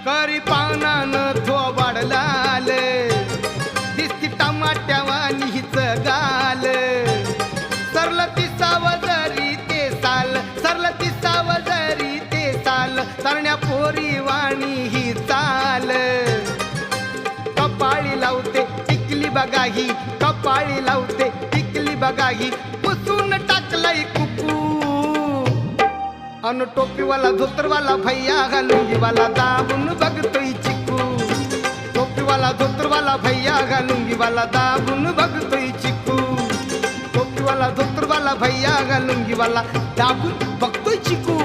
करी पानानं थोबाड लाल, दिसती टमाट्यावानी हिच गाल, सरल ती सावजरी ते साल, सरल ती सावजरी ते साल, तरण्या पोरी वाणी ही चाल. कपाळी लावते टिकली बघा ही, कपाळी लावते टिकली बघा ही, पुसून टाकलंय कुकू. अन टोपीवाला धोतरवाला भैया घालुंगीवाला दाबून बघतोय चिकू. टोपीवाला धोतरवाला भैया घालुंगीवाला दाबून बघतोय चिकू. टोपीवाला धोतरवाला भैया घालुंगीवाला दाबून बघतोय चिकू.